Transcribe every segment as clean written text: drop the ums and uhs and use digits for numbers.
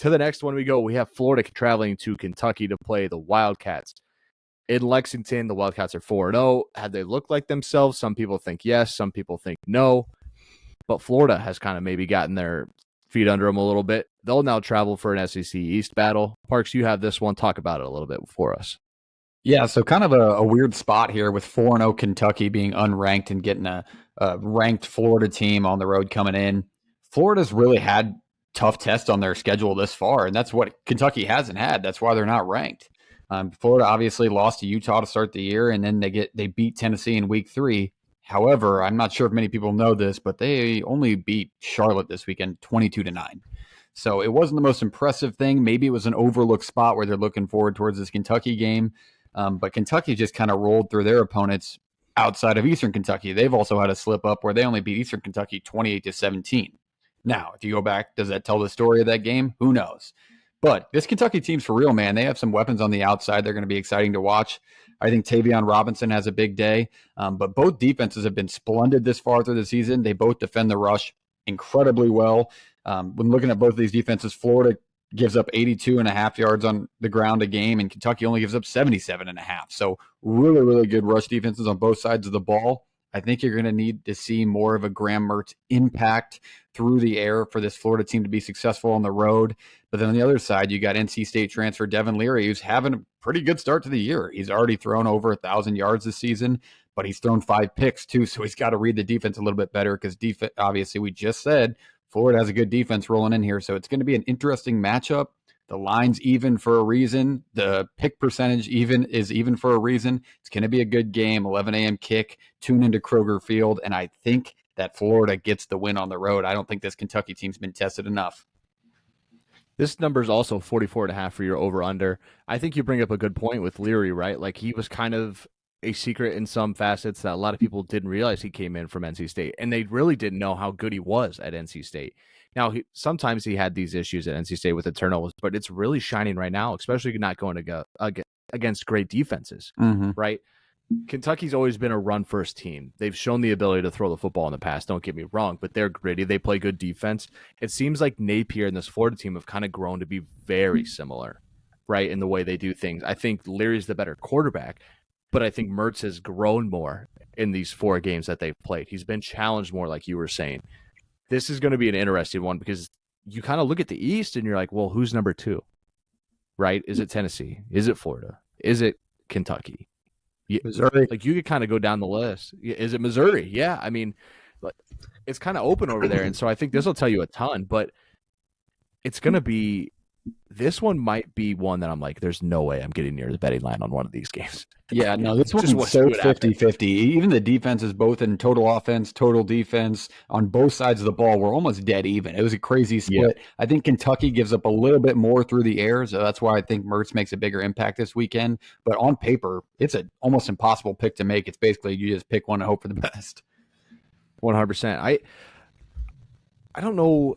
To the next one we go, we have Florida traveling to Kentucky to play the Wildcats. In Lexington, the Wildcats are 4-0. Have they looked like themselves? Some people think yes, some people think no. But Florida has kind of maybe gotten their feet under them a little bit. They'll now travel for an SEC East battle. Parks, you have this one. Talk about it a little bit for us. Yeah, so kind of a weird spot here with 4-0 Kentucky being unranked and getting a ranked Florida team on the road coming in. Florida's really had tough tests on their schedule this far, and that's what Kentucky hasn't had. That's why they're not ranked. Florida obviously lost to Utah to start the year, and then they beat Tennessee in week 3. However, I'm not sure if many people know this, but they only beat Charlotte this weekend 22-9. So it wasn't the most impressive thing. Maybe it was an overlooked spot where they're looking forward towards this Kentucky game. But Kentucky just kind of rolled through their opponents outside of Eastern Kentucky. They've also had a slip up where they only beat Eastern Kentucky 28-17. Now, if you go back, does that tell the story of that game? Who knows? But this Kentucky team's for real, man. They have some weapons on the outside. They're going to be exciting to watch. I think Tavion Robinson has a big day. But both defenses have been splendid this far through the season. They both defend the rush incredibly well. When looking at both of these defenses, Florida gives up 82.5 yards on the ground a game, and Kentucky only gives up 77.5. So really, really good rush defenses on both sides of the ball. I think you're going to need to see more of a Graham Mertz impact through the air for this Florida team to be successful on the road. But then on the other side, you got NC State transfer Devin Leary, who's having a pretty good start to the year. He's already thrown over 1,000 yards this season, but he's thrown 5 picks too, so he's got to read the defense a little bit better because obviously we just said Florida has a good defense rolling in here, so it's going to be an interesting matchup. The line's even for a reason. The pick percentage is even for a reason. It's going to be a good game. 11 a.m. kick. Tune into Kroger Field, and I think that Florida gets the win on the road. I don't think this Kentucky team's been tested enough. This number is also 44.5 for your over-under. I think you bring up a good point with Leary, right? Like, he was kind of a secret in some facets that a lot of people didn't realize he came in from NC State, and they really didn't know how good he was at NC State. Now, sometimes he had these issues at NC State with the turnovers, but it's really shining right now, especially not going to go against great defenses, right? Kentucky's always been a run-first team. They've shown the ability to throw the football in the past, don't get me wrong, but they're gritty. They play good defense. It seems like Napier and this Florida team have kind of grown to be very similar, right, in the way they do things. I think Leary's the better quarterback, but I think Mertz has grown more in these 4 games that they've played. He's been challenged more, like you were saying. This is going to be an interesting one because you kind of look at the East and you're like, well, who's number 2? Right? Is it Tennessee? Is it Florida? Is it Kentucky? Missouri. Like, you could kind of go down the list. Is it Missouri? Yeah. I mean, it's kind of open over there. And so I think this will tell you a ton, but it's going to be, this one might be one that I'm like, there's no way I'm getting near the betting line on one of these games. Yeah, no, this one's so 50-50. Even the defenses, both in total offense, total defense, on both sides of the ball, were almost dead even. It was a crazy split. Yeah. I think Kentucky gives up a little bit more through the air, so that's why I think Mertz makes a bigger impact this weekend. But on paper, it's an almost impossible pick to make. It's basically you just pick one and hope for the best. 100%. I don't know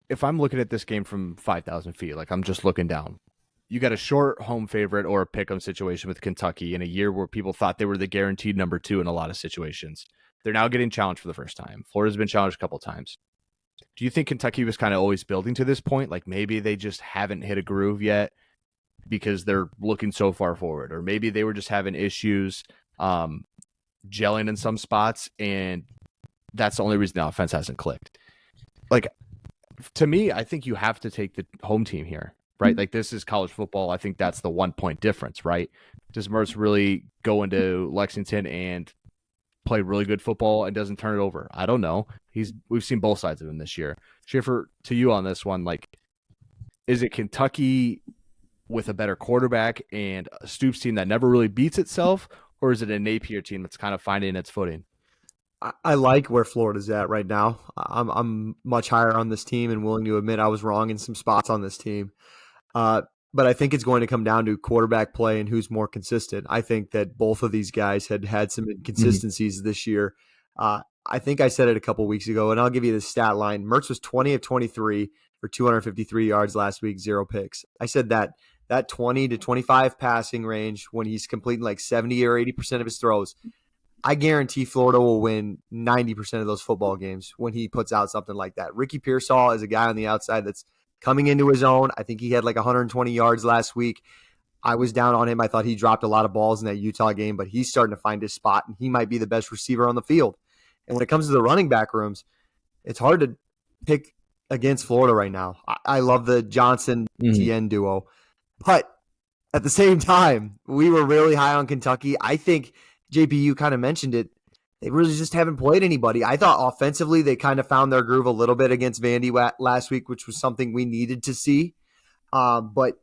if I'm looking at this game from 5,000 feet, like I'm just looking down. You got a short home favorite or a pick-em situation with Kentucky in a year where people thought they were the guaranteed number 2 in a lot of situations. They're now getting challenged for the first time. Florida's been challenged a couple of times. Do you think Kentucky was kind of always building to this point? Like maybe they just haven't hit a groove yet because they're looking so far forward, or maybe they were just having issues gelling in some spots, and that's the only reason the offense hasn't clicked. Like, to me, I think you have to take the home team here, right? Like, this is college football. I think that's the 1-point difference, right? Does Mertz really go into Lexington and play really good football and doesn't turn it over? I don't know. We've seen both sides of him this year. Schiffer, to you on this one, like, is it Kentucky with a better quarterback and a Stoops team that never really beats itself, or is it a Napier team that's kind of finding its footing? I like where Florida's at right now. I'm much higher on this team and willing to admit I was wrong in some spots on this team. But I think it's going to come down to quarterback play and who's more consistent. I think that both of these guys had some inconsistencies this year. I think I said it a couple weeks ago, and I'll give you the stat line. Mertz was 20 of 23 for 253 yards last week, 0 picks. I said that 20 to 25 passing range when he's completing like 70 or 80% of his throws, I guarantee Florida will win 90% of those football games when he puts out something like that. Ricky Pearsall is a guy on the outside that's coming into his own. I think he had like 120 yards last week. I was down on him. I thought he dropped a lot of balls in that Utah game, but he's starting to find his spot, and he might be the best receiver on the field. And when it comes to the running back rooms, it's hard to pick against Florida right now. I love the Johnson-Tien duo. But at the same time, we were really high on Kentucky. I think, JP, you kind of mentioned it, they really just haven't played anybody. I thought offensively they kind of found their groove a little bit against Vandy last week, which was something we needed to see. But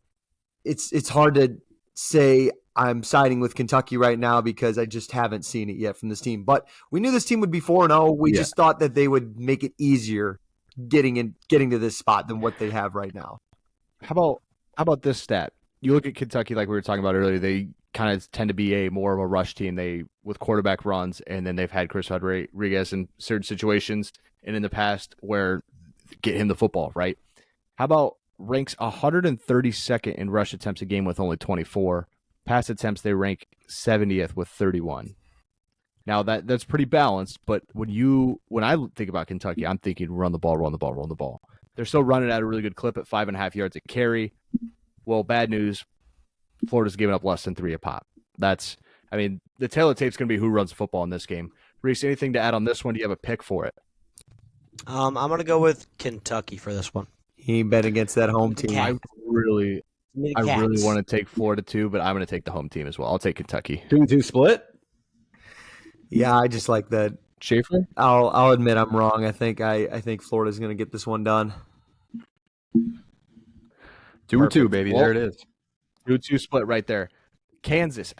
it's hard to say I'm siding with Kentucky right now because I just haven't seen it yet from this team. But we knew this team would be 4-0. We just thought that they would make it easier getting to this spot than what they have right now. How about this stat? You look at Kentucky, like we were talking about earlier, they kind of tend to be more of a rush team. They with quarterback runs, and then they've had Chris Rodriguez in certain situations and in the past where get him the football, right? How about ranks 132nd in rush attempts a game with only 24. Pass attempts, they rank 70th with 31. Now that's pretty balanced, but when I think about Kentucky, I'm thinking run the ball, run the ball, run the ball. They're still running at a really good clip at 5.5 yards a carry. Well, bad news, Florida's giving up less than 3 a pop. The tail of the tape's going to be who runs the football in this game. Reese, anything to add on this one? Do you have a pick for it? I'm going to go with Kentucky for this one. He bet against that home team. I really want to take Florida too, but I'm going to take the home team as well. I'll take Kentucky. 2-2 split? Yeah, I just like that. Schaefer? I'll admit I'm wrong. I think Florida's going to get this one done. 2-2, baby. There it is. 2-2 split right there. Kansas